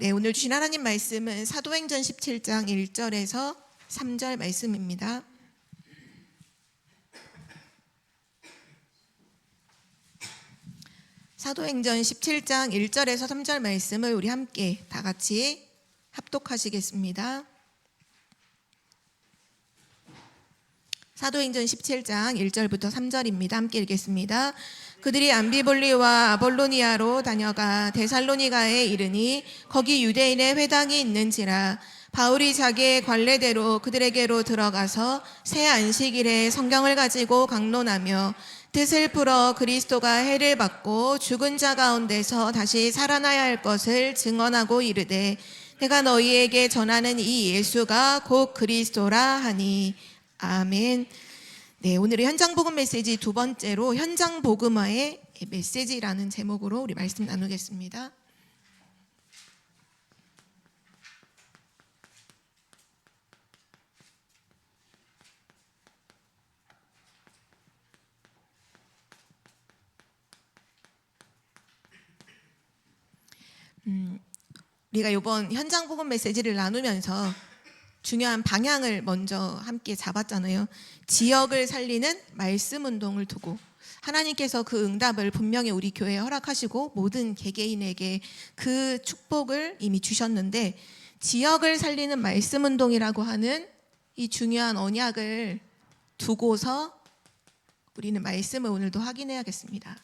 네, 오늘 주신 하나님 말씀은 사도행전 17장 1절에서 3절 말씀입니다. 사도행전 17장 1절에서 3절 말씀을 우리 함께 다 같이 합독하시겠습니다. 사도행전 17장 1절부터 3절입니다. 함께 읽겠습니다. 그들이 암비볼리와 아볼로니아로 다녀가 데살로니가에 이르니 거기 유대인의 회당이 있는지라 바울이 자기의 관례대로 그들에게로 들어가서 새 안식일에 성경을 가지고 강론하며 뜻을 풀어 그리스도가 해를 받고 죽은 자 가운데서 다시 살아나야 할 것을 증언하고 이르되 내가 너희에게 전하는 이 예수가 곧 그리스도라 하니 아멘. 네, 오늘의 현장복음 메시지 두 번째로 현장복음화의 메시지라는 제목으로 우리 말씀 나누겠습니다. 우리가 이번 현장복음 메시지를 나누면서 중요한 방향을 먼저 함께 잡았잖아요. 지역을 살리는 말씀 운동을 두고 하나님께서 그 응답을 분명히 우리 교회에 허락하시고 모든 개개인에게 그 축복을 이미 주셨는데 지역을 살리는 말씀 운동이라고 하는 이 중요한 언약을 두고서 우리는 말씀을 오늘도 확인해야겠습니다.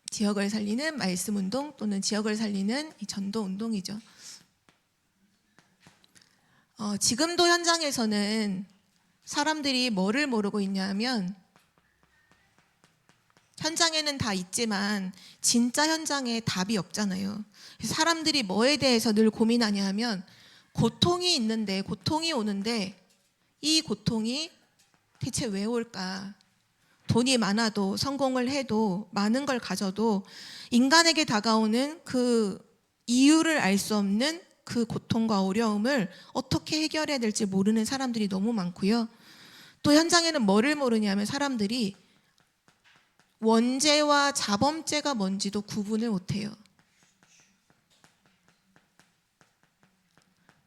지역을 살리는 말씀 운동 또는 지역을 살리는 이 전도 운동이죠. 지금도 현장에서는 사람들이 뭐를 모르고 있냐면 현장에는 다 있지만 진짜 현장에 답이 없잖아요. 사람들이 뭐에 대해서 늘 고민하냐 하면 고통이 있는데 고통이 오는데 이 고통이 대체 왜 올까? 돈이 많아도 성공을 해도 많은 걸 가져도 인간에게 다가오는 그 이유를 알 수 없는 그 고통과 어려움을 어떻게 해결해야 될지 모르는 사람들이 너무 많고요. 또 현장에는 뭐를 모르냐면 사람들이 원죄와 자범죄가 뭔지도 구분을 못해요.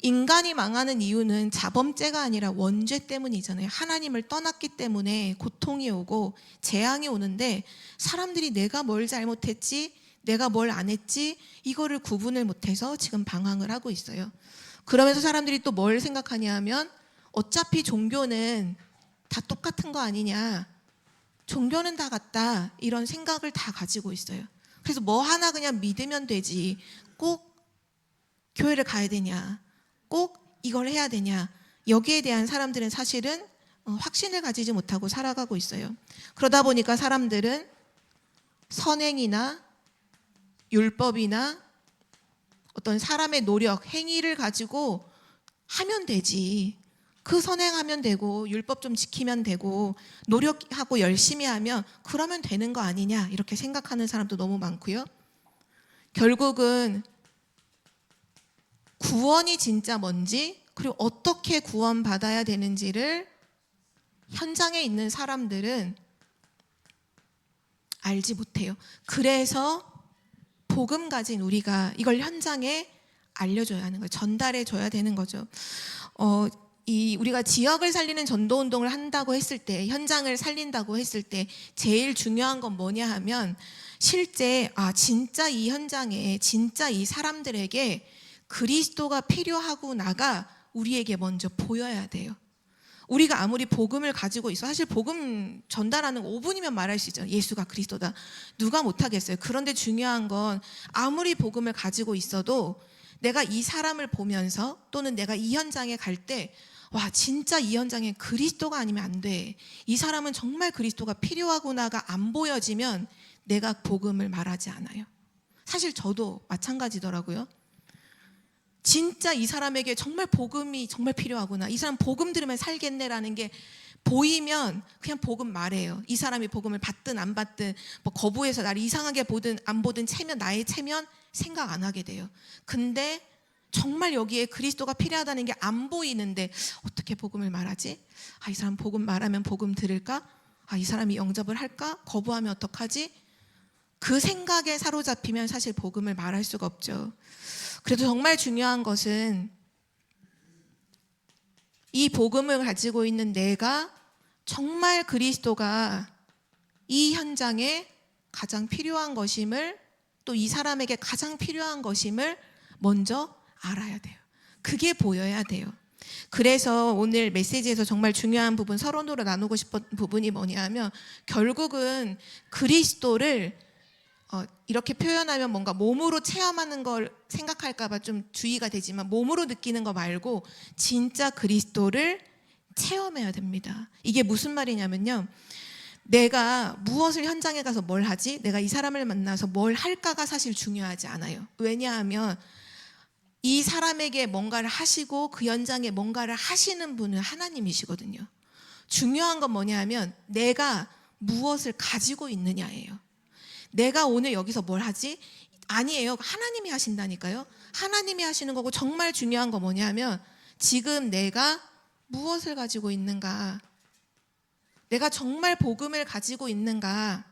인간이 망하는 이유는 자범죄가 아니라 원죄 때문이잖아요. 하나님을 떠났기 때문에 고통이 오고 재앙이 오는데 사람들이 내가 뭘 잘못했지, 내가 뭘 안 했지 이거를 구분을 못해서 지금 방황을 하고 있어요. 그러면서 사람들이 또 뭘 생각하냐 하면 어차피 종교는 다 똑같은 거 아니냐, 종교는 다 같다 이런 생각을 다 가지고 있어요. 그래서 뭐 하나 그냥 믿으면 되지 꼭 교회를 가야 되냐, 꼭 이걸 해야 되냐, 여기에 대한 사람들은 사실은 확신을 가지지 못하고 살아가고 있어요. 그러다 보니까 사람들은 선행이나 율법이나 어떤 사람의 노력, 행위를 가지고 하면 되지, 그 선행하면 되고 율법 좀 지키면 되고 노력하고 열심히 하면 그러면 되는 거 아니냐 이렇게 생각하는 사람도 너무 많고요. 결국은 구원이 진짜 뭔지 그리고 어떻게 구원받아야 되는지를 현장에 있는 사람들은 알지 못해요. 그래서 복음 가진 우리가 이걸 현장에 알려줘야 하는 거예요. 전달해줘야 되는 거죠. 우리가 지역을 살리는 전도운동을 한다고 했을 때, 현장을 살린다고 했을 때 제일 중요한 건 뭐냐 하면 실제 진짜 이 현장에 진짜 이 사람들에게 그리스도가 필요하구나가 우리에게 먼저 보여야 돼요. 우리가 아무리 복음을 가지고 있어, 사실 복음 전달하는 거 5분이면 말할 수 있죠. 예수가 그리스도다. 누가 못하겠어요. 그런데 중요한 건 아무리 복음을 가지고 있어도 내가 이 사람을 보면서 또는 내가 이 현장에 갈 때 와, 진짜 이 현장에 그리스도가 아니면 안 돼, 이 사람은 정말 그리스도가 필요하구나가 안 보여지면 내가 복음을 말하지 않아요. 사실 저도 마찬가지더라고요. 진짜 이 사람에게 정말 복음이 정말 필요하구나, 이 사람 복음 들으면 살겠네라는 게 보이면 그냥 복음 말해요. 이 사람이 복음을 받든 안 받든 뭐 거부해서 나를 이상하게 보든 안 보든 나의 체면 생각 안 하게 돼요. 근데 정말 여기에 그리스도가 필요하다는 게 안 보이는데 어떻게 복음을 말하지? 이 사람 복음 말하면 복음 들을까? 이 사람이 영접을 할까? 거부하면 어떡하지? 그 생각에 사로잡히면 사실 복음을 말할 수가 없죠. 그래도 정말 중요한 것은 이 복음을 가지고 있는 내가 정말 그리스도가 이 현장에 가장 필요한 것임을, 또 이 사람에게 가장 필요한 것임을 먼저 알아야 돼요. 그게 보여야 돼요. 그래서 오늘 메시지에서 정말 중요한 부분, 서론으로 나누고 싶은 부분이 뭐냐면, 결국은 그리스도를 이렇게 표현하면 뭔가 몸으로 체험하는 걸 생각할까 봐 좀 주의가 되지만, 몸으로 느끼는 거 말고 진짜 그리스도를 체험해야 됩니다. 이게 무슨 말이냐면요, 내가 무엇을 현장에 가서 뭘 하지? 내가 이 사람을 만나서 뭘 할까가 사실 중요하지 않아요. 왜냐하면 이 사람에게 뭔가를 하시고 그 현장에 뭔가를 하시는 분은 하나님이시거든요. 중요한 건 뭐냐면 내가 무엇을 가지고 있느냐예요. 내가 오늘 여기서 뭘 하지? 아니에요. 하나님이 하신다니까요. 하나님이 하시는 거고, 정말 중요한 건 뭐냐면 지금 내가 무엇을 가지고 있는가, 내가 정말 복음을 가지고 있는가,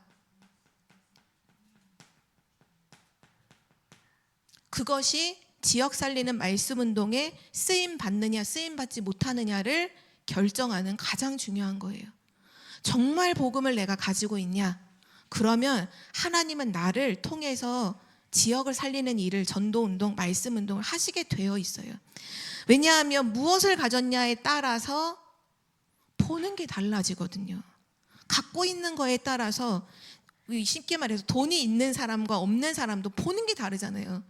그것이 지역 살리는 말씀 운동에 쓰임 받느냐 쓰임 받지 못하느냐를 결정하는 가장 중요한 거예요. 정말 복음을 내가 가지고 있냐? 그러면 하나님은 나를 통해서 지역을 살리는 일을, 전도 운동, 말씀 운동을 하시게 되어 있어요. 왜냐하면 무엇을 가졌냐에 따라서 보는 게 달라지거든요. 갖고 있는 거에 따라서, 쉽게 말해서 돈이 있는 사람과 없는 사람도 보는 게 다르잖아요.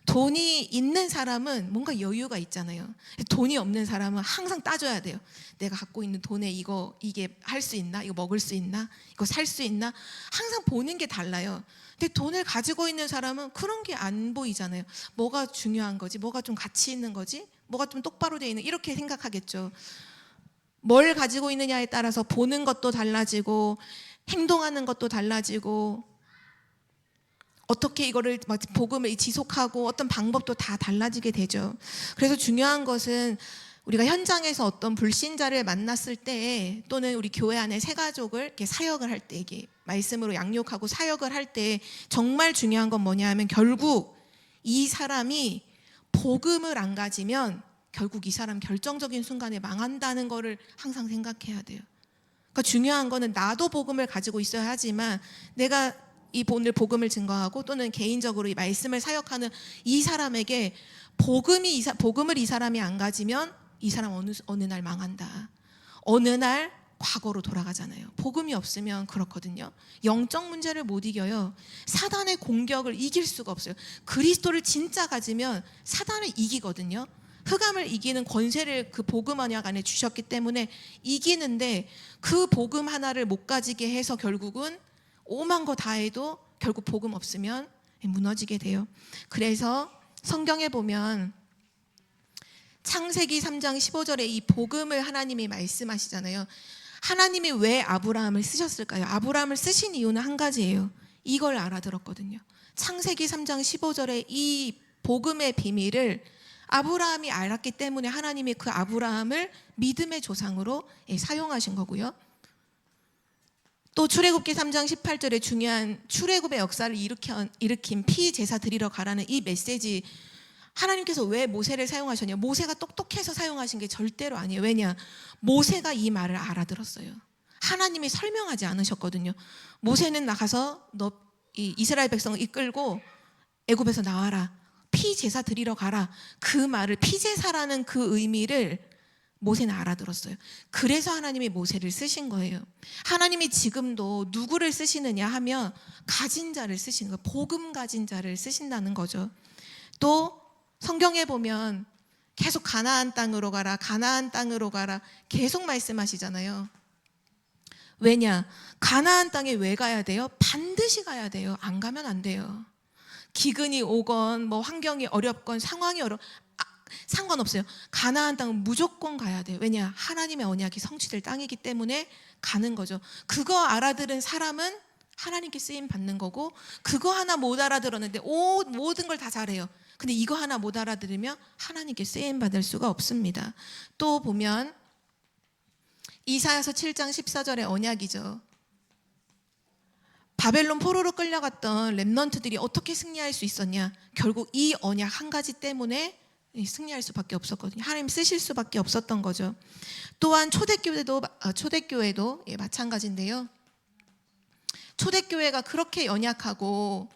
돈이 있는 사람은 뭔가 여유가 있잖아요. 돈이 없는 사람은 항상 따져야 돼요. 내가 갖고 있는 돈에 이게 할 수 있나? 이거 먹을 수 있나? 이거 살 수 있나? 항상 보는 게 달라요. 근데 돈을 가지고 있는 사람은 그런 게 안 보이잖아요. 뭐가 중요한 거지? 뭐가 좀 가치 있는 거지? 뭐가 좀 똑바로 돼 있는, 이렇게 생각하겠죠. 뭘 가지고 있느냐에 따라서 보는 것도 달라지고 행동하는 것도 달라지고, 어떻게 이거를 복음을 지속하고 어떤 방법도 다 달라지게 되죠. 그래서 중요한 것은 우리가 현장에서 어떤 불신자를 만났을 때, 또는 우리 교회 안에 새가족을 이렇게 사역을 할 때, 이게 말씀으로 양육하고 사역을 할 때 정말 중요한 건 뭐냐면, 결국 이 사람이 복음을 안 가지면 결국 이 사람 결정적인 순간에 망한다는 거를 항상 생각해야 돼요. 그러니까 중요한 거는 나도 복음을 가지고 있어야 하지만, 내가 오늘 복음을 증거하고 또는 개인적으로 이 말씀을 사역하는 이 사람에게 복음을 이 사람이 안 가지면 이 사람 어느 날 망한다. 어느 날 과거로 돌아가잖아요. 복음이 없으면 그렇거든요. 영적 문제를 못 이겨요. 사단의 공격을 이길 수가 없어요. 그리스도를 진짜 가지면 사단을 이기거든요. 흑암을 이기는 권세를 그 복음 언약 안에 주셨기 때문에 이기는데, 그 복음 하나를 못 가지게 해서 결국은 오만 거 다 해도 결국 복음 없으면 무너지게 돼요. 그래서 성경에 보면 창세기 3장 15절에 이 복음을 하나님이 말씀하시잖아요. 하나님이 왜 아브라함을 쓰셨을까요? 아브라함을 쓰신 이유는 한 가지예요. 이걸 알아들었거든요. 창세기 3장 15절에 이 복음의 비밀을 아브라함이 알았기 때문에 하나님이 그 아브라함을 믿음의 조상으로 사용하신 거고요. 또 출애굽기 3장 18절에 중요한 출애굽의 역사를 일으킨 피 제사 드리러 가라는 이 메시지, 하나님께서 왜 모세를 사용하셨냐? 모세가 똑똑해서 사용하신 게 절대로 아니에요. 왜냐? 모세가 이 말을 알아들었어요. 하나님이 설명하지 않으셨거든요. 모세는 나가서 너 이 이스라엘 백성을 이끌고 애굽에서 나와라, 피 제사 드리러 가라, 그 말을, 피 제사라는 그 의미를 모세는 알아들었어요. 그래서 하나님이 모세를 쓰신 거예요. 하나님이 지금도 누구를 쓰시느냐 하면 가진 자를 쓰시는 거예요. 복음 가진 자를 쓰신다는 거죠. 또 성경에 보면 계속 가나안 땅으로 가라, 가나안 땅으로 가라 계속 말씀하시잖아요. 왜냐? 가나안 땅에 왜 가야 돼요? 반드시 가야 돼요. 안 가면 안 돼요. 기근이 오건 뭐 환경이 어렵건 상황이 상관없어요. 가나안 땅은 무조건 가야 돼요. 왜냐? 하나님의 언약이 성취될 땅이기 때문에 가는 거죠. 그거 알아들은 사람은 하나님께 쓰임 받는 거고, 그거 하나 못 알아들었는데 모든 걸 다 잘해요. 근데 이거 하나 못 알아들으면 하나님께 쓰임 받을 수가 없습니다. 또 보면 이사야서 7장 14절의 언약이죠. 바벨론 포로로 끌려갔던 렘넌트들이 어떻게 승리할 수 있었냐? 결국 이 언약 한 가지 때문에 승리할 수밖에 없었거든요. 하나님 쓰실 수밖에 없었던 거죠. 또한 초대교회도 마찬가지인데요. 초대교회가 그렇게 연약하고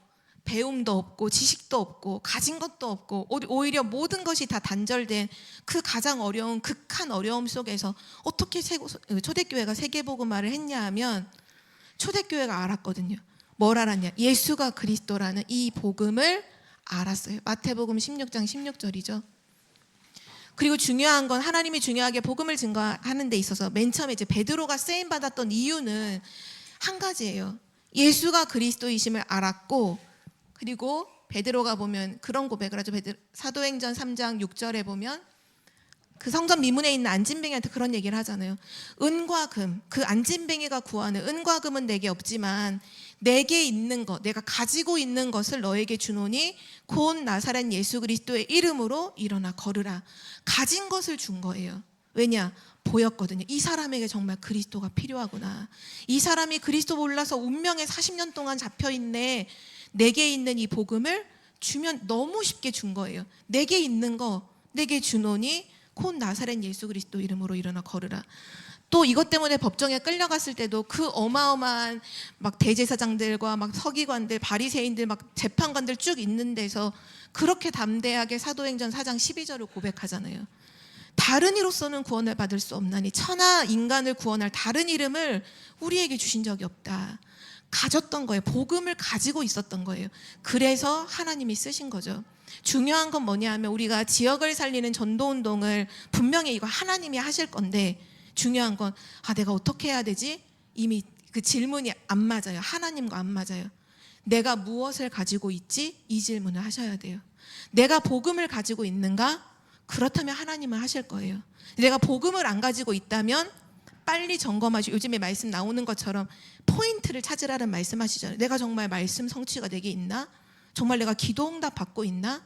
배움도 없고 지식도 없고 가진 것도 없고 오히려 모든 것이 다 단절된 그 가장 어려운 극한 어려움 속에서 어떻게 초대교회가 세계복음화를 했냐 하면 초대교회가 알았거든요. 뭘 알았냐? 예수가 그리스도라는 이 복음을 알았어요. 마태복음 16장 16절이죠. 그리고 중요한 건 하나님이 중요하게 복음을 증거하는 데 있어서 맨 처음에 이제 베드로가 쓰임 받았던 이유는 한 가지예요. 예수가 그리스도이심을 알았고, 그리고 베드로가 보면 그런 고백을 하죠. 사도행전 3장 6절에 보면 그 성전 미문에 있는 안진뱅이한테 그런 얘기를 하잖아요. 은과 금, 그 안진뱅이가 구하는 은과 금은 내게 없지만 내게 있는 것, 내가 가지고 있는 것을 너에게 주노니 곧 나사렛 예수 그리스도의 이름으로 일어나 걸으라. 가진 것을 준 거예요. 왜냐? 보였거든요. 이 사람에게 정말 그리스도가 필요하구나. 이 사람이 그리스도 몰라서 운명에 40년 동안 잡혀있네. 내게 있는 이 복음을 주면 너무 쉽게 준 거예요. 내게 있는 거 내게 주노니 곧 나사렛 예수 그리스도 이름으로 일어나 걸으라. 또 이것 때문에 법정에 끌려갔을 때도 그 어마어마한 막 대제사장들과 막 서기관들, 바리새인들, 막 재판관들 쭉 있는 데서 그렇게 담대하게 사도행전 4장 12절을 고백하잖아요. 다른 이로서는 구원을 받을 수 없나니 천하 인간을 구원할 다른 이름을 우리에게 주신 적이 없다. 가졌던 거예요. 복음을 가지고 있었던 거예요. 그래서 하나님이 쓰신 거죠. 중요한 건 뭐냐 하면 우리가 지역을 살리는 전도운동을 분명히 이거 하나님이 하실 건데 중요한 건 내가 어떻게 해야 되지? 이미 그 질문이 안 맞아요. 하나님과 안 맞아요. 내가 무엇을 가지고 있지? 이 질문을 하셔야 돼요. 내가 복음을 가지고 있는가? 그렇다면 하나님은 하실 거예요. 내가 복음을 안 가지고 있다면 빨리 점검하시고, 요즘에 말씀 나오는 것처럼 포인트를 찾으라는 말씀하시잖아요. 내가 정말 말씀 성취가 내게 있나? 정말 내가 기도 응답 받고 있나?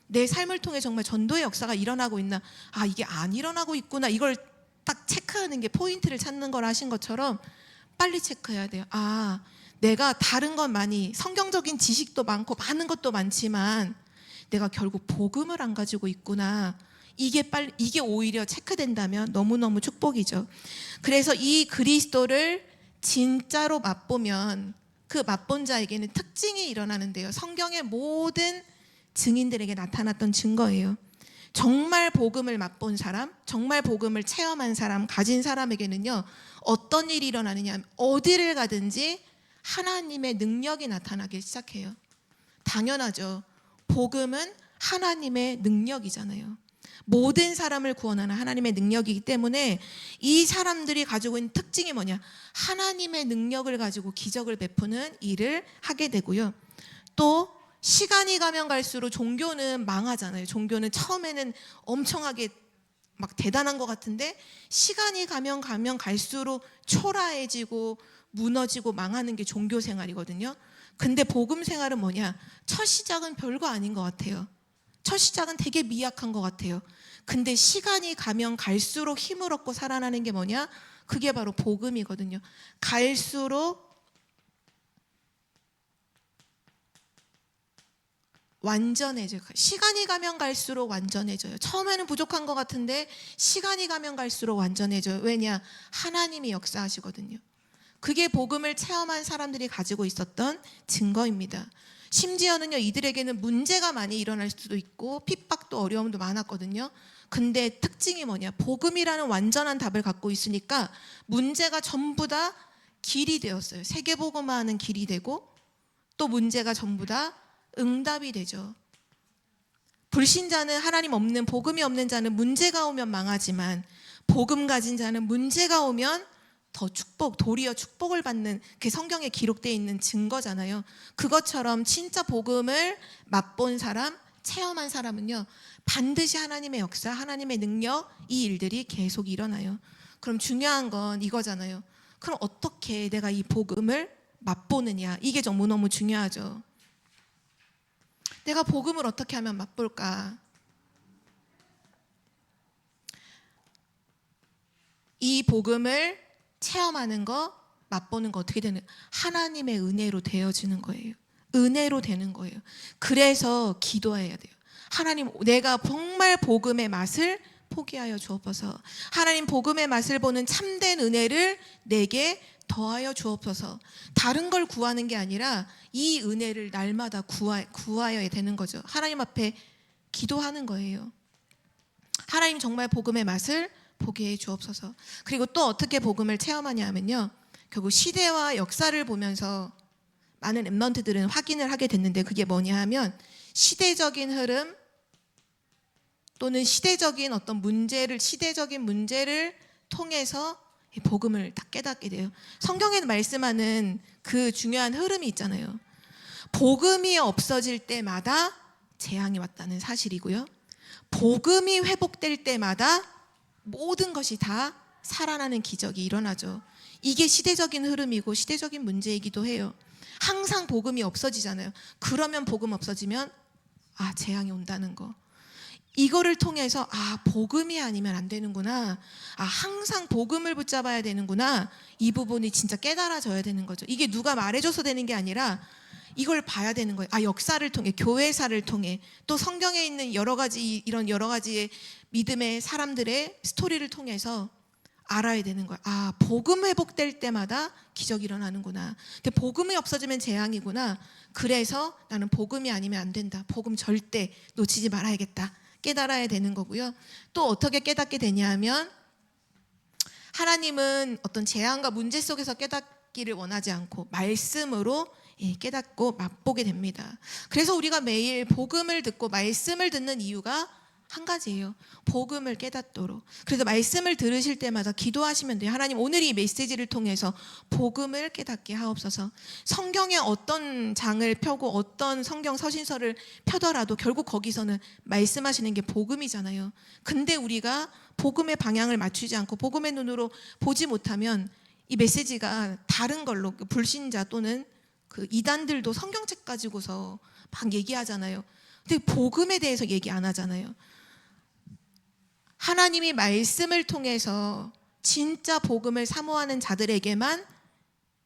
내 삶을 통해 정말 전도의 역사가 일어나고 있나? 이게 안 일어나고 있구나. 이걸 딱 체크하는 게 포인트를 찾는 걸 하신 것처럼 빨리 체크해야 돼요. 내가 다른 건 많이 성경적인 지식도 많고 많은 것도 많지만 내가 결국 복음을 안 가지고 있구나. 이게 오히려 체크된다면 너무너무 축복이죠. 그래서 이 그리스도를 진짜로 맛보면 그 맛본 자에게는 특징이 일어나는데요. 성경의 모든 증인들에게 나타났던 증거예요. 정말 복음을 맛본 사람, 정말 복음을 체험한 사람, 가진 사람에게는요, 어떤 일이 일어나느냐 하면 어디를 가든지 하나님의 능력이 나타나기 시작해요. 당연하죠. 복음은 하나님의 능력이잖아요. 모든 사람을 구원하는 하나님의 능력이기 때문에 이 사람들이 가지고 있는 특징이 뭐냐? 하나님의 능력을 가지고 기적을 베푸는 일을 하게 되고요. 또 시간이 가면 갈수록 종교는 망하잖아요. 종교는 처음에는 엄청나게 막 대단한 것 같은데 시간이 가면 갈수록 초라해지고 무너지고 망하는 게 종교 생활이거든요. 근데 복음 생활은 뭐냐? 첫 시작은 별거 아닌 것 같아요. 첫 시작은 되게 미약한 것 같아요. 근데 시간이 가면 갈수록 힘을 얻고 살아나는 게 뭐냐? 그게 바로 복음이거든요. 갈수록 완전해져요. 시간이 가면 갈수록 완전해져요. 처음에는 부족한 것 같은데 시간이 가면 갈수록 완전해져요. 왜냐? 하나님이 역사하시거든요. 그게 복음을 체험한 사람들이 가지고 있었던 증거입니다. 심지어는요, 이들에게는 문제가 많이 일어날 수도 있고 핍박도 어려움도 많았거든요. 근데 특징이 뭐냐? 복음이라는 완전한 답을 갖고 있으니까 문제가 전부 다 길이 되었어요. 세계복음화하는 길이 되고 또 문제가 전부 다 응답이 되죠. 불신자는 하나님 없는, 복음이 없는 자는 문제가 오면 망하지만 복음 가진 자는 문제가 오면 더 축복, 도리어 축복을 받는 그 성경에 기록되어 있는 증거잖아요. 그것처럼 진짜 복음을 맛본 사람, 체험한 사람은요, 반드시 하나님의 역사, 하나님의 능력, 이 일들이 계속 일어나요. 그럼 중요한 건 이거잖아요. 그럼 어떻게 내가 이 복음을 맛보느냐? 이게 너무너무 중요하죠. 내가 복음을 어떻게 하면 맛볼까? 이 복음을 체험하는 거, 맛보는 거 어떻게 되는? 하나님의 은혜로 되어지는 거예요. 은혜로 되는 거예요. 그래서 기도해야 돼요. 하나님, 내가 정말 복음의 맛을 포기하여 주옵소서. 하나님, 복음의 맛을 보는 참된 은혜를 내게 더하여 주옵소서. 다른 걸 구하는 게 아니라 이 은혜를 날마다 구하여야 되는 거죠. 하나님 앞에 기도하는 거예요. 하나님, 정말 복음의 맛을 보게 해 주옵소서. 그리고 또 어떻게 복음을 체험하냐 하면요, 결국 시대와 역사를 보면서 많은 랩런트들은 확인을 하게 됐는데, 그게 뭐냐 하면 시대적인 흐름 또는 시대적인 문제를 통해서 복음을 다 깨닫게 돼요. 성경에 말씀하는 그 중요한 흐름이 있잖아요. 복음이 없어질 때마다 재앙이 왔다는 사실이고요, 복음이 회복될 때마다 모든 것이 다 살아나는 기적이 일어나죠. 이게 시대적인 흐름이고 시대적인 문제이기도 해요. 항상 복음이 없어지잖아요. 그러면 복음 없어지면 재앙이 온다는 거. 이거를 통해서 복음이 아니면 안 되는구나. 항상 복음을 붙잡아야 되는구나. 이 부분이 진짜 깨달아져야 되는 거죠. 이게 누가 말해줘서 되는 게 아니라 이걸 봐야 되는 거예요. 역사를 통해, 교회사를 통해, 또 성경에 있는 여러 가지의 믿음의 사람들의 스토리를 통해서 알아야 되는 거야. 복음 회복될 때마다 기적이 일어나는구나. 근데 복음이 없어지면 재앙이구나. 그래서 나는 복음이 아니면 안 된다. 복음 절대 놓치지 말아야겠다. 깨달아야 되는 거고요. 또 어떻게 깨닫게 되냐 하면, 하나님은 어떤 재앙과 문제 속에서 깨닫기를 원하지 않고 말씀으로 깨닫고 맛보게 됩니다. 그래서 우리가 매일 복음을 듣고 말씀을 듣는 이유가 한 가지예요. 복음을 깨닫도록. 그래서 말씀을 들으실 때마다 기도하시면 돼요. 하나님, 오늘 이 메시지를 통해서 복음을 깨닫게 하옵소서. 성경의 어떤 장을 펴고 어떤 성경 서신서를 펴더라도 결국 거기서는 말씀하시는 게 복음이잖아요. 근데 우리가 복음의 방향을 맞추지 않고 복음의 눈으로 보지 못하면 이 메시지가 다른 걸로, 불신자 또는 그 이단들도 성경책 가지고서 막 얘기하잖아요. 근데 복음에 대해서 얘기 안 하잖아요. 하나님이 말씀을 통해서 진짜 복음을 사모하는 자들에게만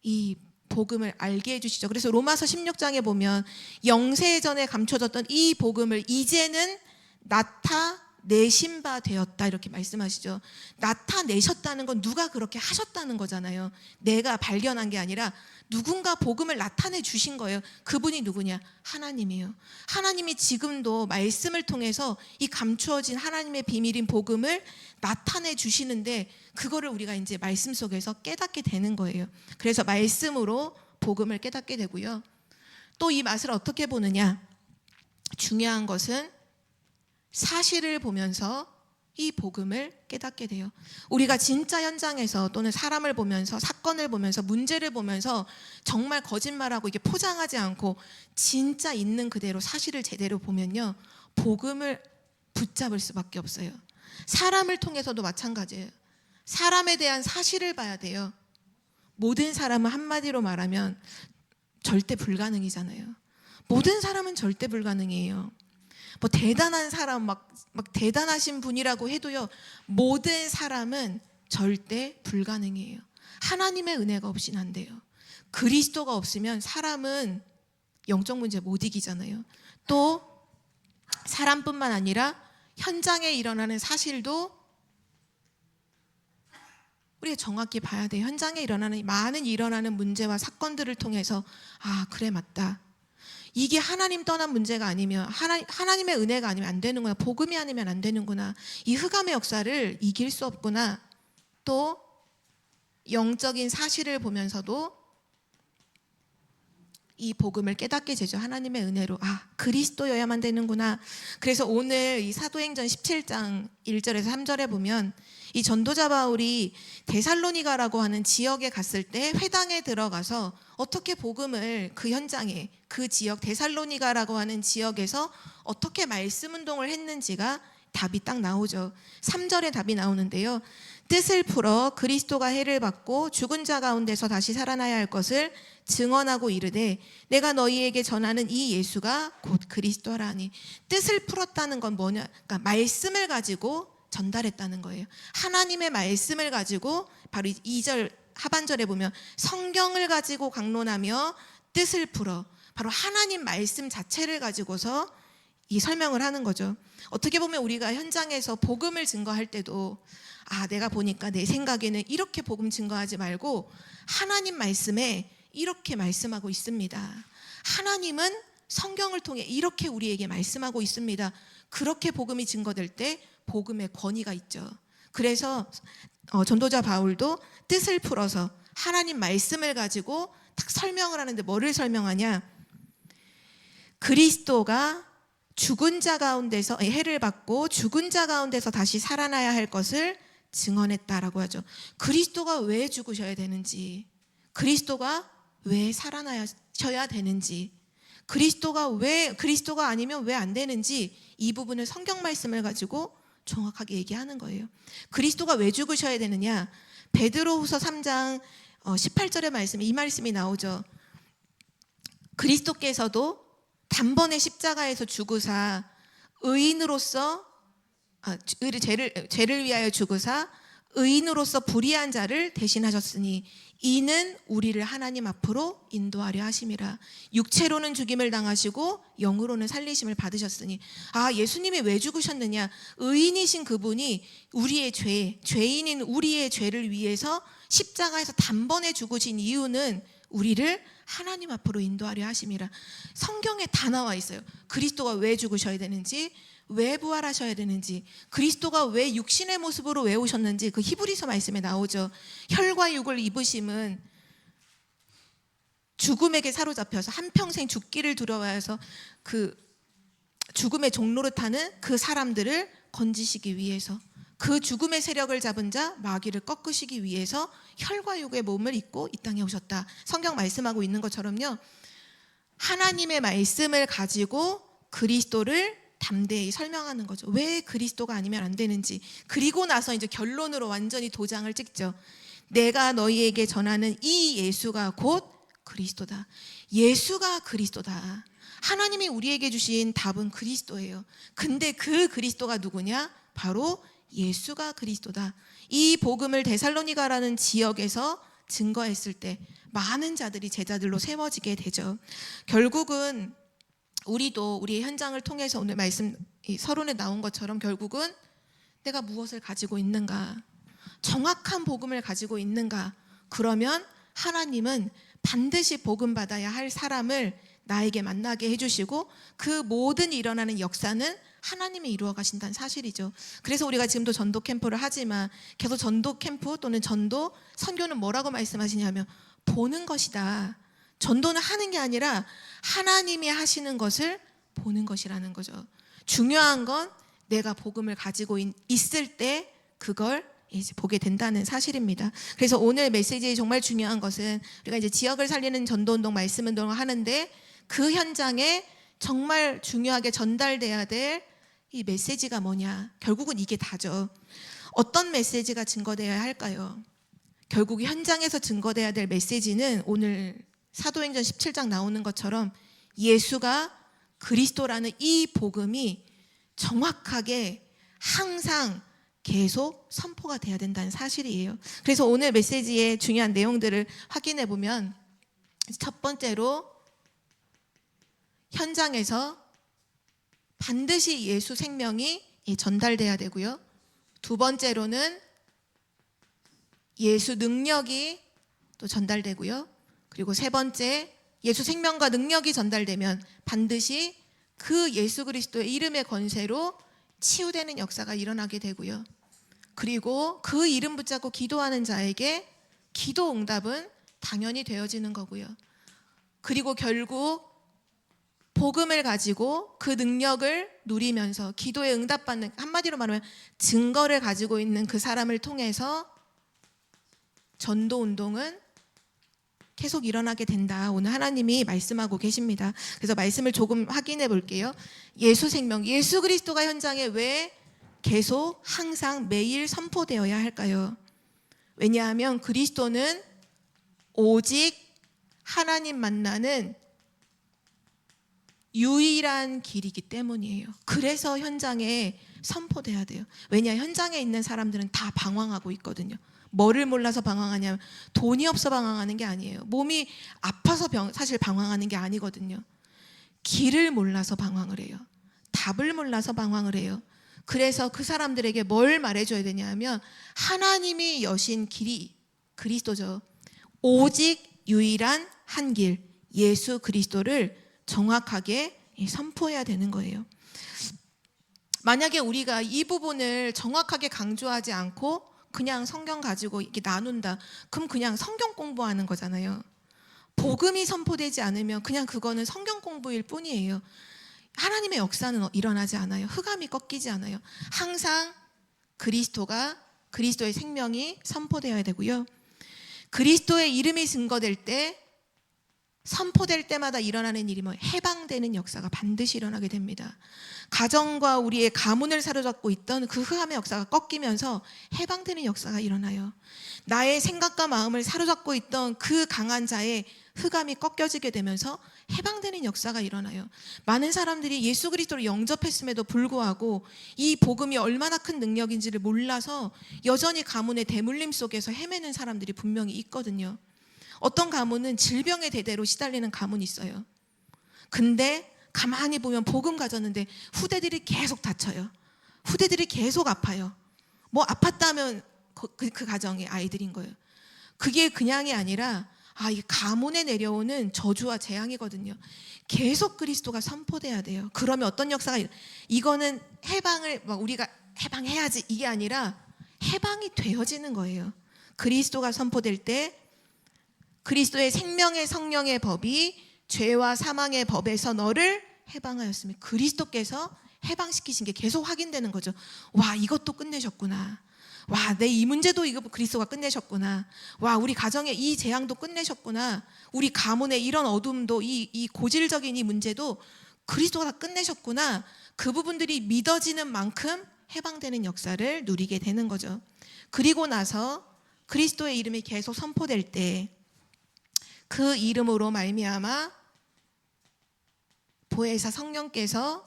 이 복음을 알게 해주시죠. 그래서 로마서 16장에 보면 영세 전에 감춰졌던 이 복음을 이제는 나타내신 바 되었다, 이렇게 말씀하시죠. 나타내셨다는 건 누가 그렇게 하셨다는 거잖아요. 내가 발견한 게 아니라 누군가 복음을 나타내 주신 거예요. 그분이 누구냐? 하나님이에요. 하나님이 지금도 말씀을 통해서 이 감추어진 하나님의 비밀인 복음을 나타내 주시는데, 그거를 우리가 이제 말씀 속에서 깨닫게 되는 거예요. 그래서 말씀으로 복음을 깨닫게 되고요. 또 이 맛을 어떻게 보느냐? 중요한 것은 사실을 보면서 이 복음을 깨닫게 돼요. 우리가 진짜 현장에서 또는 사람을 보면서, 사건을 보면서, 문제를 보면서 정말 거짓말하고 이게 포장하지 않고 진짜 있는 그대로 사실을 제대로 보면요, 복음을 붙잡을 수밖에 없어요. 사람을 통해서도 마찬가지예요. 사람에 대한 사실을 봐야 돼요. 모든 사람은 한마디로 말하면 절대 불가능이잖아요. 모든 사람은 절대 불가능이에요. 뭐 대단한 사람, 막 대단하신 분이라고 해도요, 모든 사람은 절대 불가능해요. 하나님의 은혜가 없이는 안 돼요. 그리스도가 없으면 사람은 영적 문제 못 이기잖아요. 또 사람뿐만 아니라 현장에 일어나는 사실도 우리가 정확히 봐야 돼요. 현장에 일어나는 문제와 사건들을 통해서 그래, 맞다. 이게 하나님 떠난 문제가 아니면, 하나님의 은혜가 아니면 안 되는구나. 복음이 아니면 안 되는구나. 이 흑암의 역사를 이길 수 없구나. 또 영적인 사실을 보면서도 이 복음을 깨닫게 되죠. 하나님의 은혜로 그리스도여야만 되는구나. 그래서 오늘 이 사도행전 17장 1절에서 3절에 보면 이 전도자 바울이 데살로니가라고 하는 지역에 갔을 때 회당에 들어가서 어떻게 복음을 그 현장에, 그 지역 데살로니가라고 하는 지역에서 어떻게 말씀 운동을 했는지가 답이 딱 나오죠. 3절에 답이 나오는데요. 뜻을 풀어 그리스도가 해를 받고 죽은 자 가운데서 다시 살아나야 할 것을 증언하고 이르되 내가 너희에게 전하는 이 예수가 곧 그리스도라니. 뜻을 풀었다는 건 뭐냐? 그러니까 말씀을 가지고 전달했다는 거예요. 하나님의 말씀을 가지고 바로 2절 하반절에 보면 성경을 가지고 강론하며 뜻을 풀어, 바로 하나님 말씀 자체를 가지고서 이 설명을 하는 거죠. 어떻게 보면 우리가 현장에서 복음을 증거할 때도 내가 보니까 내 생각에는 이렇게 복음 증거하지 말고 하나님 말씀에 이렇게 말씀하고 있습니다. 하나님은 성경을 통해 이렇게 우리에게 말씀하고 있습니다. 그렇게 복음이 증거될 때 복음의 권위가 있죠. 그래서 전도자 바울도 뜻을 풀어서 하나님 말씀을 가지고 딱 설명을 하는데 뭐를 설명하냐? 그리스도가 죽은 자 가운데서 해를 받고 죽은 자 가운데서 다시 살아나야 할 것을 증언했다라고 하죠. 그리스도가 왜 죽으셔야 되는지, 그리스도가 왜 살아나셔야 되는지, 그리스도가 아니면 왜 안 되는지, 이 부분을 성경 말씀을 가지고 정확하게 얘기하는 거예요. 그리스도가 왜 죽으셔야 되느냐? 베드로후서 3장 18절의 말씀에 이 말씀이 나오죠. 그리스도께서도 단번에 십자가에서 죽으사 의인으로서 죄를 위하여 죽으사 의인으로서 불의한 자를 대신하셨으니 이는 우리를 하나님 앞으로 인도하려 하심이라. 육체로는 죽임을 당하시고 영으로는 살리심을 받으셨으니, 예수님이 왜 죽으셨느냐? 의인이신 그분이 우리의 죄인인 우리의 죄를 위해서 십자가에서 단번에 죽으신 이유는 우리를 하나님 앞으로 인도하려 하심이라. 성경에 다 나와 있어요. 그리스도가 왜 죽으셔야 되는지, 왜 부활하셔야 되는지, 그리스도가 왜 육신의 모습으로 왜 오셨는지 그 히브리서 말씀에 나오죠. 혈과 육을 입으심은 죽음에게 사로잡혀서 한평생 죽기를 두려워해서 그 죽음의 종로를 타는 그 사람들을 건지시기 위해서, 그 죽음의 세력을 잡은 자 마귀를 꺾으시기 위해서 혈과 육의 몸을 입고 이 땅에 오셨다. 성경 말씀하고 있는 것처럼요, 하나님의 말씀을 가지고 그리스도를 담대히 설명하는 거죠. 왜 그리스도가 아니면 안 되는지. 그리고 나서 이제 결론으로 완전히 도장을 찍죠. 내가 너희에게 전하는 이 예수가 곧 그리스도다. 예수가 그리스도다. 하나님이 우리에게 주신 답은 그리스도예요. 근데 그 그리스도가 누구냐? 바로 예수가 그리스도다. 이 복음을 데살로니가라는 지역에서 증거했을 때 많은 자들이 제자들로 세워지게 되죠. 결국은 우리도 우리의 현장을 통해서 오늘 말씀 서론에 나온 것처럼 결국은 내가 무엇을 가지고 있는가, 정확한 복음을 가지고 있는가, 그러면 하나님은 반드시 복음 받아야 할 사람을 나에게 만나게 해주시고 그 모든 일어나는 역사는 하나님이 이루어 가신다는 사실이죠. 그래서 우리가 지금도 전도 캠프를 하지만 계속 전도 캠프 또는 전도 선교는 뭐라고 말씀하시냐면 보는 것이다. 전도는 하는 게 아니라 하나님이 하시는 것을 보는 것이라는 거죠. 중요한 건 내가 복음을 가지고 있을 때 그걸 이제 보게 된다는 사실입니다. 그래서 오늘 메시지의 정말 중요한 것은 우리가 이제 지역을 살리는 전도운동, 말씀운동을 하는데 그 현장에 정말 중요하게 전달돼야 될 이 메시지가 뭐냐? 결국은 이게 다죠. 어떤 메시지가 증거되어야 할까요? 결국 현장에서 증거돼야 될 메시지는 오늘 사도행전 17장 나오는 것처럼 예수가 그리스도라는 이 복음이 정확하게 항상 계속 선포가 돼야 된다는 사실이에요. 그래서 오늘 메시지의 중요한 내용들을 확인해 보면, 첫 번째로 현장에서 반드시 예수 생명이 전달돼야 되고요. 두 번째로는 예수 능력이 또 전달되고요. 그리고 세 번째, 예수 생명과 능력이 전달되면 반드시 그 예수 그리스도의 이름의 권세로 치유되는 역사가 일어나게 되고요. 그리고 그 이름 붙잡고 기도하는 자에게 기도 응답은 당연히 되어지는 거고요. 그리고 결국 복음을 가지고 그 능력을 누리면서 기도에 응답받는, 한마디로 말하면 증거를 가지고 있는 그 사람을 통해서 전도 운동은 계속 일어나게 된다. 오늘 하나님이 말씀하고 계십니다. 그래서 말씀을 조금 확인해 볼게요. 예수 생명, 예수 그리스도가 현장에 왜 계속 항상 매일 선포되어야 할까요? 왜냐하면 그리스도는 오직 하나님 만나는 유일한 길이기 때문이에요. 그래서 현장에 선포돼야 돼요. 왜냐, 현장에 있는 사람들은 다 방황하고 있거든요. 뭐를 몰라서 방황하냐면 돈이 없어 방황하는 게 아니에요. 몸이 아파서 사실 방황하는 게 아니거든요. 길을 몰라서 방황을 해요. 답을 몰라서 방황을 해요. 그래서 그 사람들에게 뭘 말해줘야 되냐 하면 하나님이 여신 길이 그리스도죠. 오직 유일한 한 길, 예수 그리스도를 정확하게 선포해야 되는 거예요. 만약에 우리가 이 부분을 정확하게 강조하지 않고 그냥 성경 가지고 이렇게 나눈다, 그럼 그냥 성경 공부하는 거잖아요. 복음이 선포되지 않으면 그냥 그거는 성경 공부일 뿐이에요. 하나님의 역사는 일어나지 않아요. 흑암이 꺾이지 않아요. 항상 그리스도의 생명이 선포되어야 되고요. 그리스도의 이름이 증거될 때, 선포될 때마다 일어나는 일이 해방되는 역사가 반드시 일어나게 됩니다. 가정과 우리의 가문을 사로잡고 있던 그 흑암의 역사가 꺾이면서 해방되는 역사가 일어나요. 나의 생각과 마음을 사로잡고 있던 그 강한 자의 흑암이 꺾여지게 되면서 해방되는 역사가 일어나요. 많은 사람들이 예수 그리스도를 영접했음에도 불구하고 이 복음이 얼마나 큰 능력인지를 몰라서 여전히 가문의 대물림 속에서 헤매는 사람들이 분명히 있거든요. 어떤 가문은 질병의 대대로 시달리는 가문이 있어요. 근데 가만히 보면 복음 가졌는데 후대들이 계속 다쳐요. 후대들이 계속 아파요. 뭐 아팠다면 그 가정의 아이들인 거예요. 그게 그냥이 아니라 이 가문에 내려오는 저주와 재앙이거든요. 계속 그리스도가 선포돼야 돼요. 그러면 어떤 역사가 이거는 해방을 우리가 해방해야지 이게 아니라 해방이 되어지는 거예요. 그리스도가 선포될 때 그리스도의 생명의 성령의 법이 죄와 사망의 법에서 너를 해방하였으며 그리스도께서 해방시키신 게 계속 확인되는 거죠. 와, 이것도 끝내셨구나. 와, 내 이 문제도 이거 그리스도가 끝내셨구나. 와, 우리 가정의 이 재앙도 끝내셨구나. 우리 가문의 이런 어둠도 이 고질적인 이 문제도 그리스도가 다 끝내셨구나. 그 부분들이 믿어지는 만큼 해방되는 역사를 누리게 되는 거죠. 그리고 나서 그리스도의 이름이 계속 선포될 때 그 이름으로 말미암아 보혜사 성령께서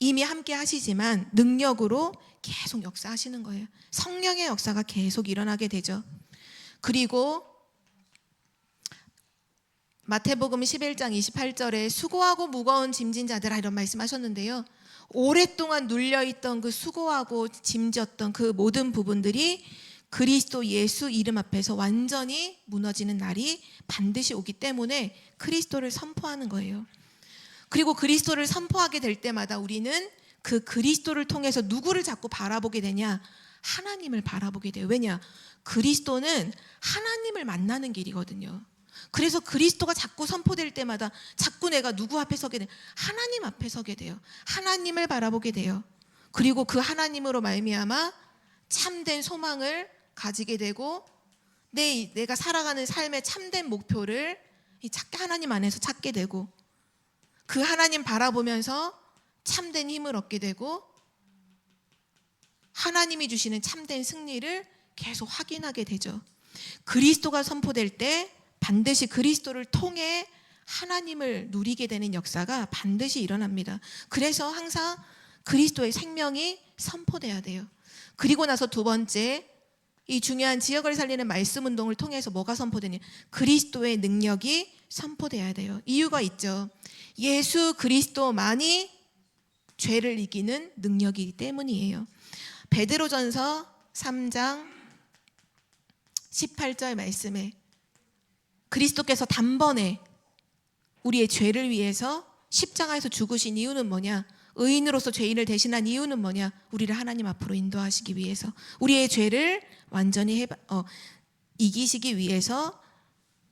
이미 함께 하시지만 능력으로 계속 역사하시는 거예요. 성령의 역사가 계속 일어나게 되죠. 그리고 마태복음 11장 28절에 수고하고 무거운 짐진 자들아 이런 말씀하셨는데요. 오랫동안 눌려있던 그 수고하고 짐졌던 그 모든 부분들이 그리스도 예수 이름 앞에서 완전히 무너지는 날이 반드시 오기 때문에 그리스도를 선포하는 거예요. 그리고 그리스도를 선포하게 될 때마다 우리는 그 그리스도를 통해서 누구를 자꾸 바라보게 되냐? 하나님을 바라보게 돼요. 왜냐? 그리스도는 하나님을 만나는 길이거든요. 그래서 그리스도가 자꾸 선포될 때마다 자꾸 내가 누구 앞에 서게 돼요? 하나님 앞에 서게 돼요. 하나님을 바라보게 돼요. 그리고 그 하나님으로 말미암아 참된 소망을 가지게 되고 내가 살아가는 삶의 참된 목표를 하나님 안에서 찾게 되고 그 하나님 바라보면서 참된 힘을 얻게 되고 하나님이 주시는 참된 승리를 계속 확인하게 되죠. 그리스도가 선포될 때 반드시 그리스도를 통해 하나님을 누리게 되는 역사가 반드시 일어납니다. 그래서 항상 그리스도의 생명이 선포돼야 돼요. 그리고 나서 두 번째, 이 중요한 지역을 살리는 말씀 운동을 통해서 뭐가 선포되냐? 그리스도의 능력이 선포돼야 돼요. 이유가 있죠. 예수 그리스도만이 죄를 이기는 능력이기 때문이에요. 베드로전서 3장 18절 말씀에 그리스도께서 단번에 우리의 죄를 위해서 십자가에서 죽으신 이유는 뭐냐? 의인으로서 죄인을 대신한 이유는 뭐냐? 우리를 하나님 앞으로 인도하시기 위해서, 우리의 죄를 완전히 이기시기 위해서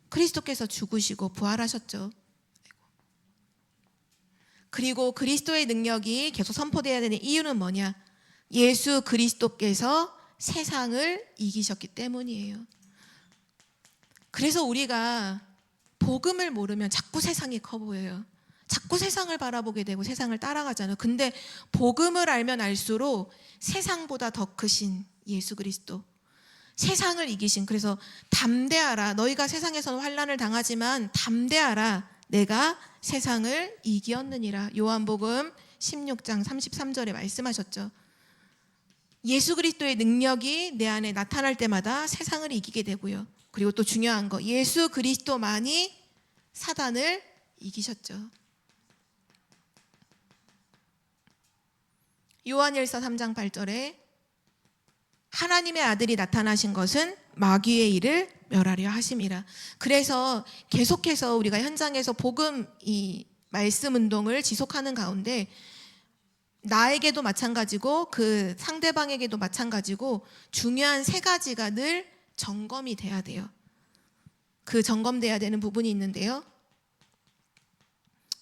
그리스도께서 죽으시고 부활하셨죠. 그리고 그리스도의 능력이 계속 선포되어야 되는 이유는 뭐냐? 예수 그리스도께서 세상을 이기셨기 때문이에요. 그래서 우리가 복음을 모르면 자꾸 세상이 커 보여요. 자꾸 세상을 바라보게 되고 세상을 따라가잖아요. 근데 복음을 알면 알수록 세상보다 더 크신 예수 그리스도, 세상을 이기신, 그래서 담대하라. 너희가 세상에서는 환난을 당하지만 담대하라. 내가 세상을 이기었느니라. 요한복음 16장 33절에 말씀하셨죠. 예수 그리스도의 능력이 내 안에 나타날 때마다 세상을 이기게 되고요. 그리고 또 중요한 거, 예수 그리스도만이 사단을 이기셨죠. 요한일서 3장 8절에 하나님의 아들이 나타나신 것은 마귀의 일을 멸하려 하심이라. 그래서 계속해서 우리가 현장에서 복음 이 말씀 운동을 지속하는 가운데 나에게도 마찬가지고 그 상대방에게도 마찬가지고 중요한 세 가지가 늘 점검이 돼야 돼요. 그 점검돼야 되는 부분이 있는데요.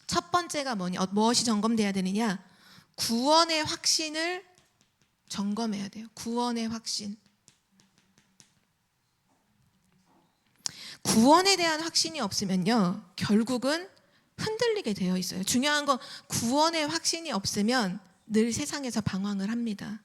첫 번째가 무엇이 점검돼야 되느냐? 구원의 확신을 점검해야 돼요. 구원의 확신. 구원에 대한 확신이 없으면요, 결국은 흔들리게 되어 있어요. 중요한 건 구원의 확신이 없으면 늘 세상에서 방황을 합니다.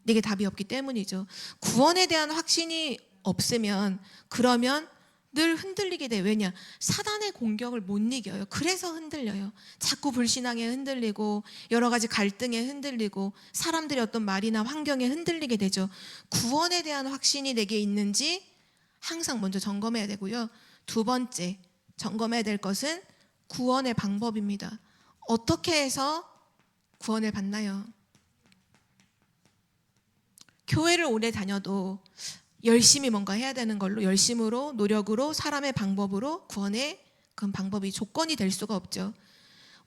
내게 답이 없기 때문이죠. 구원에 대한 확신이 없으면 그러면 늘 흔들리게 돼요. 왜냐? 사단의 공격을 못 이겨요. 그래서 흔들려요. 자꾸 불신앙에 흔들리고 여러 가지 갈등에 흔들리고 사람들의 어떤 말이나 환경에 흔들리게 되죠. 구원에 대한 확신이 내게 있는지 항상 먼저 점검해야 되고요. 두 번째 점검해야 될 것은 구원의 방법입니다. 어떻게 해서 구원을 받나요? 교회를 오래 다녀도 열심히 뭔가 해야 되는 걸로, 열심으로, 노력으로, 사람의 방법으로 구원의 그 방법이 조건이 될 수가 없죠.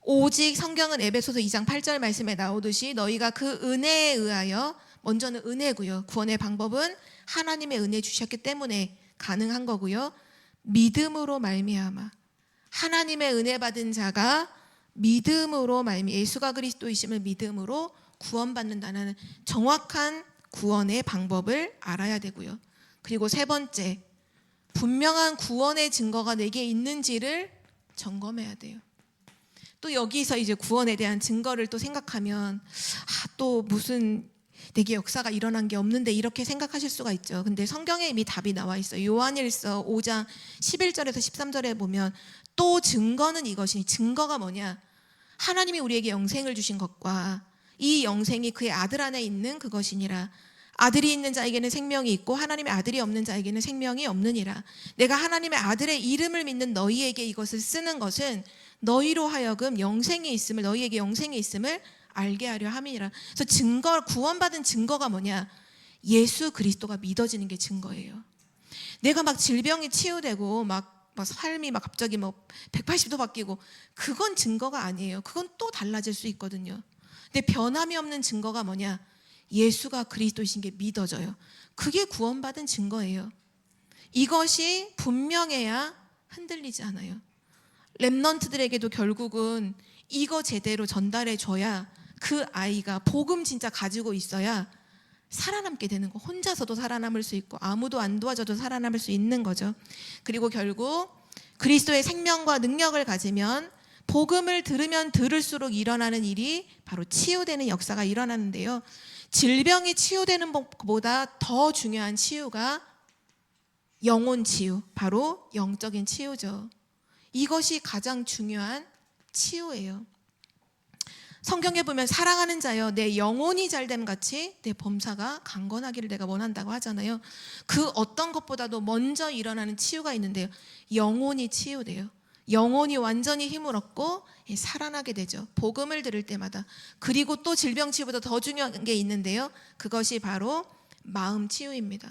오직 성경은 에베소서 2장 8절 말씀에 나오듯이 너희가 그 은혜에 의하여, 먼저는 은혜고요. 구원의 방법은 하나님의 은혜 주셨기 때문에 가능한 거고요. 믿음으로 말미암아, 하나님의 은혜 받은 자가 믿음으로 예수가 그리스도이심을 믿음으로 구원받는다는 정확한 구원의 방법을 알아야 되고요. 그리고 세 번째, 분명한 구원의 증거가 내게 있는지를 점검해야 돼요. 또 여기서 이제 구원에 대한 증거를 또 생각하면 또 무슨 내게 역사가 일어난 게 없는데 이렇게 생각하실 수가 있죠. 근데 성경에 이미 답이 나와 있어요. 요한일서 5장 11절에서 13절에 보면 또 증거는 이것이니, 증거가 뭐냐? 하나님이 우리에게 영생을 주신 것과 이 영생이 그의 아들 안에 있는 그것이니라. 아들이 있는 자에게는 생명이 있고 하나님의 아들이 없는 자에게는 생명이 없느니라. 내가 하나님의 아들의 이름을 믿는 너희에게 이것을 쓰는 것은 너희로 하여금 영생이 있음을, 너희에게 영생이 있음을 알게 하려 함이니라. 그래서 구원받은 증거가 뭐냐? 예수 그리스도가 믿어지는 게 증거예요. 내가 막 질병이 치유되고 막 삶이 막 갑자기 180도 바뀌고, 그건 증거가 아니에요. 그건 또 달라질 수 있거든요. 근데 변함이 없는 증거가 뭐냐? 예수가 그리스도이신 게 믿어져요. 그게 구원받은 증거예요. 이것이 분명해야 흔들리지 않아요. 렘넌트들에게도 결국은 이거 제대로 전달해 줘야 그 아이가 복음 진짜 가지고 있어야 살아남게 되는 거. 혼자서도 살아남을 수 있고 아무도 안 도와줘도 살아남을 수 있는 거죠. 그리고 결국 그리스도의 생명과 능력을 가지면 복음을 들으면 들을수록 일어나는 일이 바로 치유되는 역사가 일어나는데요. 질병이 치유되는 것보다 더 중요한 치유가 영혼 치유, 바로 영적인 치유죠. 이것이 가장 중요한 치유예요. 성경에 보면 사랑하는 자여 내 영혼이 잘됨 같이 내 범사가 강건하기를 내가 원한다고 하잖아요. 그 어떤 것보다도 먼저 일어나는 치유가 있는데요. 영혼이 치유돼요. 영혼이 완전히 힘을 얻고 살아나게 되죠. 복음을 들을 때마다. 그리고 또 질병 치유보다 더 중요한 게 있는데요. 그것이 바로 마음 치유입니다.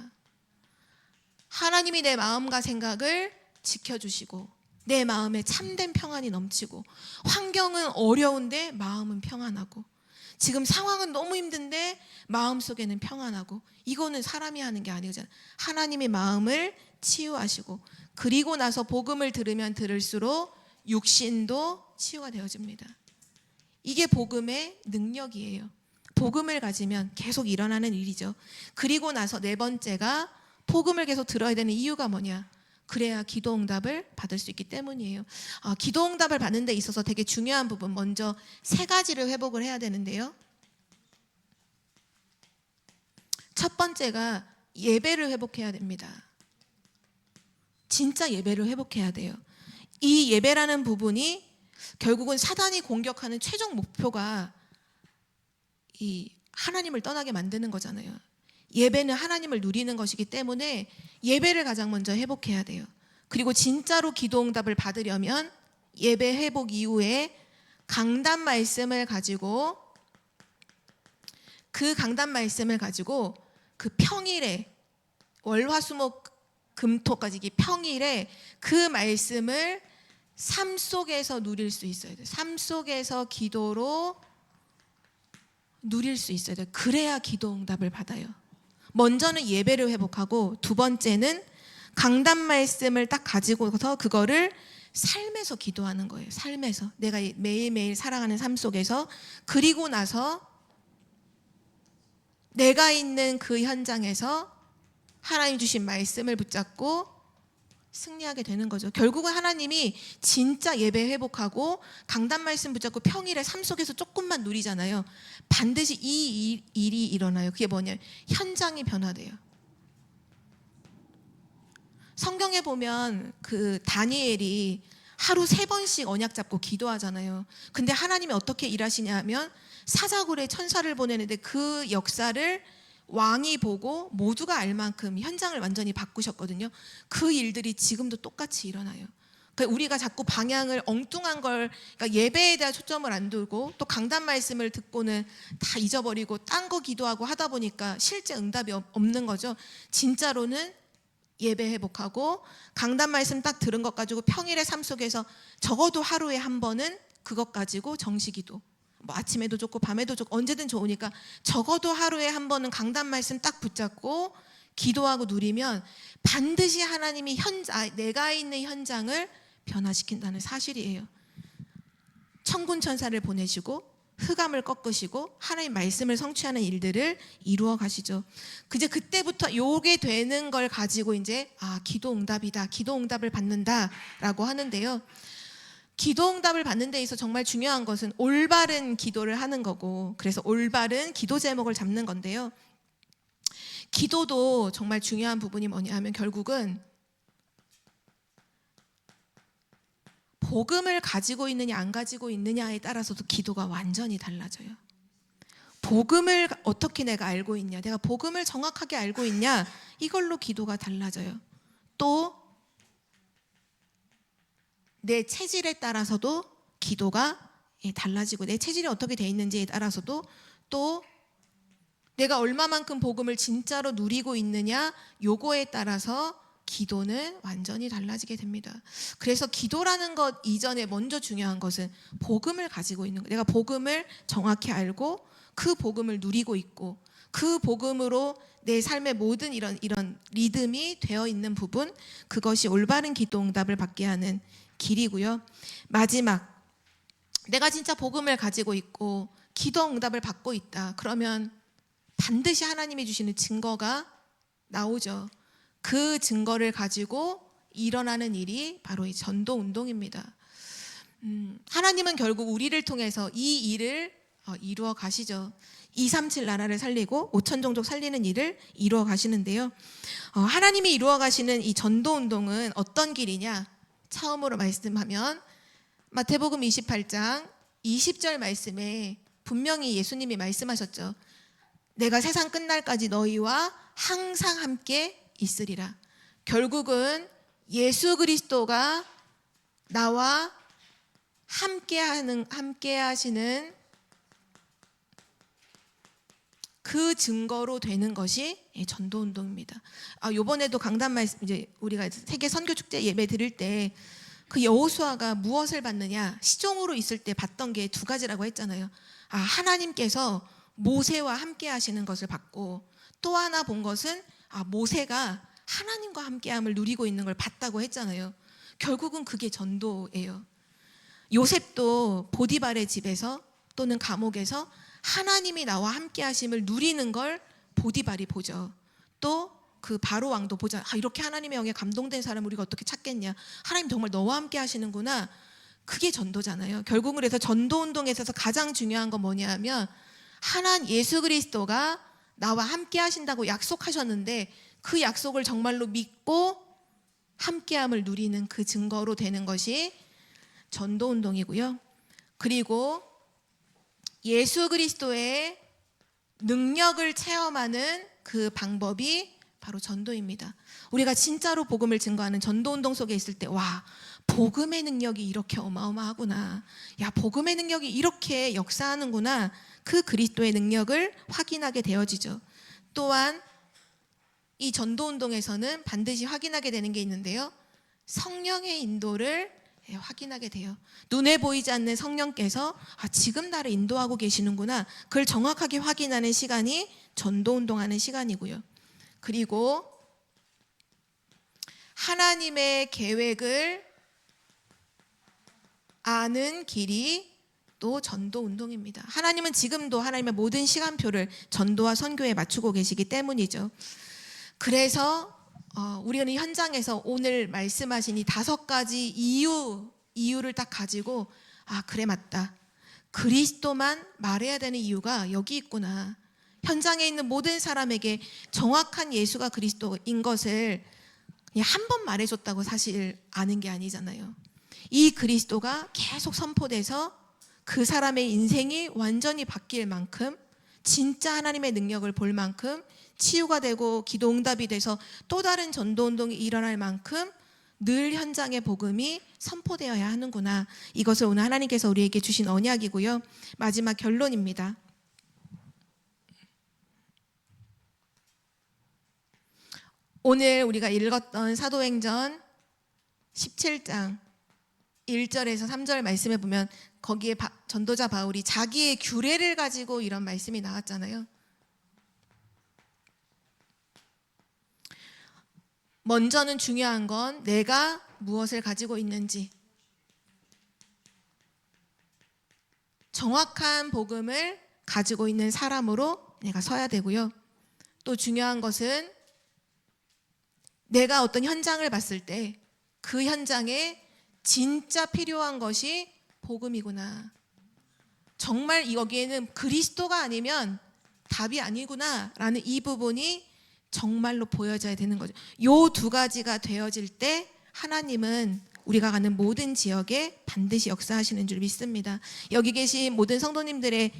하나님이 내 마음과 생각을 지켜주시고 내 마음에 참된 평안이 넘치고, 환경은 어려운데 마음은 평안하고, 지금 상황은 너무 힘든데 마음속에는 평안하고, 이거는 사람이 하는 게 아니잖아요. 하나님이 마음을 치유하시고, 그리고 나서 복음을 들으면 들을수록 육신도 치유가 되어집니다. 이게 복음의 능력이에요. 복음을 가지면 계속 일어나는 일이죠. 그리고 나서 네 번째가 복음을 계속 들어야 되는 이유가 뭐냐? 그래야 기도 응답을 받을 수 있기 때문이에요. 기도 응답을 받는 데 있어서 되게 중요한 부분, 먼저 세 가지를 회복을 해야 되는데요. 첫 번째가 예배를 회복해야 됩니다. 진짜 예배를 회복해야 돼요. 이 예배라는 부분이 결국은 사단이 공격하는 최종 목표가 이 하나님을 떠나게 만드는 거잖아요. 예배는 하나님을 누리는 것이기 때문에 예배를 가장 먼저 회복해야 돼요. 그리고 진짜로 기도 응답을 받으려면 예배 회복 이후에 강단 말씀을 가지고 그 평일에 월화수목 금토까지 평일에 그 말씀을 삶 속에서 누릴 수 있어야 돼요. 삶 속에서 기도로 누릴 수 있어야 돼요. 그래야 기도 응답을 받아요. 먼저는 예배를 회복하고 두 번째는 강단 말씀을 딱 가지고서 그거를 삶에서 기도하는 거예요. 삶에서 내가 매일매일 살아가는 삶 속에서. 그리고 나서 내가 있는 그 현장에서 하나님 주신 말씀을 붙잡고 승리하게 되는 거죠. 결국은 하나님이 진짜 예배 회복하고 강단 말씀 붙잡고 평일에 삶 속에서 조금만 누리잖아요. 반드시 이 일이 일어나요. 그게 뭐냐? 현장이 변화돼요. 성경에 보면 그 다니엘이 하루 3번씩 언약 잡고 기도하잖아요. 근데 하나님이 어떻게 일하시냐면 사자굴에 천사를 보내는데 그 역사를 왕이 보고 모두가 알 만큼 현장을 완전히 바꾸셨거든요. 그 일들이 지금도 똑같이 일어나요. 그러니까 우리가 자꾸 방향을 엉뚱한 걸, 그러니까 예배에 대한 초점을 안 두고 또 강단 말씀을 듣고는 다 잊어버리고 딴 거 기도하고 하다 보니까 실제 응답이 없는 거죠. 진짜로는 예배 회복하고 강단 말씀 딱 들은 것 가지고 평일의 삶 속에서 적어도 하루에 한 번은 그것 가지고 정시기도, 뭐 아침에도 좋고 밤에도 좋고 언제든 좋으니까 적어도 하루에 한 번은 강단 말씀 딱 붙잡고 기도하고 누리면 반드시 하나님이 내가 있는 현장을 변화시킨다는 사실이에요. 천군 천사를 보내시고 흑암을 꺾으시고 하나님 말씀을 성취하는 일들을 이루어 가시죠. 이제 그때부터 요게 되는 걸 가지고 이제 기도 응답이다, 기도 응답을 받는다라고 하는데요. 기도 응답을 받는 데 있어서 정말 중요한 것은 올바른 기도를 하는 거고, 그래서 올바른 기도 제목을 잡는 건데요. 기도도 정말 중요한 부분이 뭐냐 하면 결국은 복음을 가지고 있느냐 안 가지고 있느냐에 따라서도 기도가 완전히 달라져요. 복음을 어떻게 내가 알고 있냐, 내가 복음을 정확하게 알고 있냐, 이걸로 기도가 달라져요. 또 내 체질에 따라서도 기도가 달라지고, 내 체질이 어떻게 돼 있는지에 따라서도 또 내가 얼마만큼 복음을 진짜로 누리고 있느냐, 요거에 따라서 기도는 완전히 달라지게 됩니다. 그래서 기도라는 것 이전에 먼저 중요한 것은 복음을 가지고 있는 것, 내가 복음을 정확히 알고 그 복음을 누리고 있고 그 복음으로 내 삶의 모든 이런 리듬이 되어 있는 부분, 그것이 올바른 기도 응답을 받게 하는 길이고요. 마지막, 내가 진짜 복음을 가지고 있고 기도 응답을 받고 있다. 그러면 반드시 하나님이 주시는 증거가 나오죠. 그 증거를 가지고 일어나는 일이 바로 이 전도 운동입니다. 하나님은 결국 우리를 통해서 이 일을 이루어 가시죠. 237 나라를 살리고 5천 종족 살리는 일을 이루어 가시는데요. 하나님이 이루어 가시는 이 전도 운동은 어떤 길이냐? 처음으로 말씀하면 마태복음 28장 20절 말씀에 분명히 예수님이 말씀하셨죠. 내가 세상 끝날까지 너희와 항상 함께 있으리라. 결국은 예수 그리스도가 나와 함께 하시는 그 증거로 되는 것이 전도 운동입니다. 이번에도 강단 말씀, 이제 우리가 세계 선교 축제 예배 드릴 때 그 여호수아가 무엇을 받느냐, 시종으로 있을 때 봤던 게 2가지라고 했잖아요. 하나님께서 모세와 함께 하시는 것을 봤고, 또 하나 본 것은 모세가 하나님과 함께함을 누리고 있는 걸 봤다고 했잖아요. 결국은 그게 전도예요. 요셉도 보디발의 집에서 또는 감옥에서 하나님이 나와 함께 하심을 누리는 걸 보디발이 보죠. 또 그 바로 왕도 보자. 이렇게 하나님의 영에 감동된 사람을 우리가 어떻게 찾겠냐. 하나님 정말 너와 함께 하시는구나. 그게 전도잖아요. 결국은 그래서 전도 운동에 있어서 가장 중요한 건 뭐냐 하면 예수 그리스도가 나와 함께 하신다고 약속하셨는데 그 약속을 정말로 믿고 함께함을 누리는 그 증거로 되는 것이 전도 운동이고요. 그리고 예수 그리스도의 능력을 체험하는 그 방법이 바로 전도입니다. 우리가 진짜로 복음을 증거하는 전도운동 속에 있을 때, 와, 복음의 능력이 이렇게 어마어마하구나, 야, 복음의 능력이 이렇게 역사하는구나, 그 그리스도의 능력을 확인하게 되어지죠. 또한 이 전도운동에서는 반드시 확인하게 되는 게 있는데요, 성령의 인도를 확인하게 돼요. 눈에 보이지 않는 성령께서 지금 나를 인도하고 계시는구나, 그걸 정확하게 확인하는 시간이 전도운동하는 시간이고요. 그리고 하나님의 계획을 아는 길이 또 전도운동입니다. 하나님은 지금도 하나님의 모든 시간표를 전도와 선교에 맞추고 계시기 때문이죠. 그래서 우리는 이 현장에서 오늘 말씀하신 이 5가지 이유를 딱 가지고, 그래, 맞다, 그리스도만 말해야 되는 이유가 여기 있구나, 현장에 있는 모든 사람에게 정확한 예수가 그리스도인 것을 그냥 한 번 말해줬다고 사실 아는 게 아니잖아요. 이 그리스도가 계속 선포돼서 그 사람의 인생이 완전히 바뀔 만큼, 진짜 하나님의 능력을 볼 만큼, 치유가 되고 기도 응답이 돼서 또 다른 전도운동이 일어날 만큼 늘 현장의 복음이 선포되어야 하는구나, 이것을 오늘 하나님께서 우리에게 주신 언약이고요. 마지막 결론입니다. 오늘 우리가 읽었던 사도행전 17장 1절에서 3절 말씀에 보면 거기에 전도자 바울이 자기의 규례를 가지고 이런 말씀이 나왔잖아요. 먼저는 중요한 건 내가 무엇을 가지고 있는지, 정확한 복음을 가지고 있는 사람으로 내가 서야 되고요. 또 중요한 것은 내가 어떤 현장을 봤을 때 그 현장에 진짜 필요한 것이 복음이구나, 정말 여기에는 그리스도가 아니면 답이 아니구나 라는 이 부분이 정말로 보여져야 되는 거죠. 이 2가지가 되어질 때 하나님은 우리가 가는 모든 지역에 반드시 역사하시는 줄 믿습니다. 여기 계신 모든 성도님들의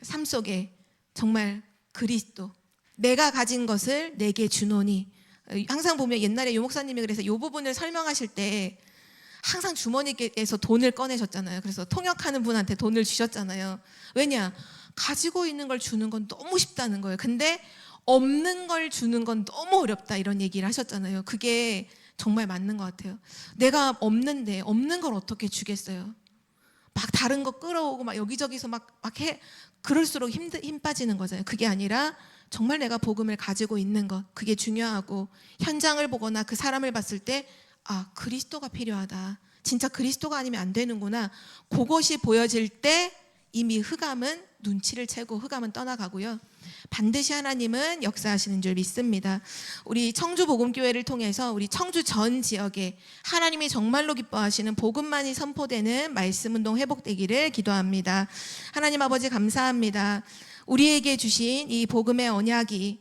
삶 속에 정말 그리스도, 내가 가진 것을 내게 주노니, 항상 보면 옛날에 유 목사님이 그래서 이 부분을 설명하실 때 항상 주머니에서 돈을 꺼내셨잖아요. 그래서 통역하는 분한테 돈을 주셨잖아요. 왜냐? 가지고 있는 걸 주는 건 너무 쉽다는 거예요. 근데 없는 걸 주는 건 너무 어렵다, 이런 얘기를 하셨잖아요. 그게 정말 맞는 것 같아요. 내가 없는데 없는 걸 어떻게 주겠어요? 막 다른 거 끌어오고 막 여기저기서 막 해, 그럴수록 힘 빠지는 거잖아요. 그게 아니라 정말 내가 복음을 가지고 있는 것, 그게 중요하고, 현장을 보거나 그 사람을 봤을 때 그리스도가 필요하다, 진짜 그리스도가 아니면 안 되는구나, 그것이 보여질 때 이미 흑암은 눈치를 채고 흑암은 떠나가고요. 반드시 하나님은 역사하시는 줄 믿습니다. 우리 청주복음교회를 통해서 우리 청주 전 지역에 하나님이 정말로 기뻐하시는 복음만이 선포되는 말씀운동 회복되기를 기도합니다. 하나님 아버지, 감사합니다. 우리에게 주신 이 복음의 언약이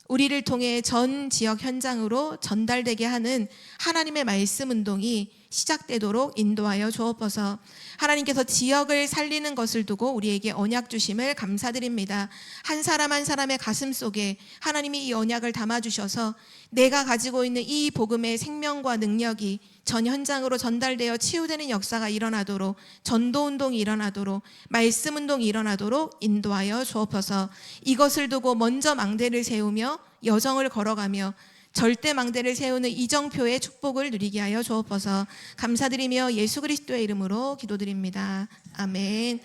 우리를 통해 전 지역 현장으로 전달되게 하는 하나님의 말씀 운동이 시작되도록 인도하여 주옵소서. 하나님께서 지역을 살리는 것을 두고 우리에게 언약 주심을 감사드립니다. 한 사람 한 사람의 가슴 속에 하나님이 이 언약을 담아주셔서 내가 가지고 있는 이 복음의 생명과 능력이 전 현장으로 전달되어 치유되는 역사가 일어나도록, 전도운동이 일어나도록, 말씀운동이 일어나도록 인도하여 주옵소서. 이것을 두고 먼저 망대를 세우며 여정을 걸어가며 절대 망대를 세우는 이정표의 축복을 누리게 하여 주옵소서. 감사드리며 예수 그리스도의 이름으로 기도드립니다. 아멘.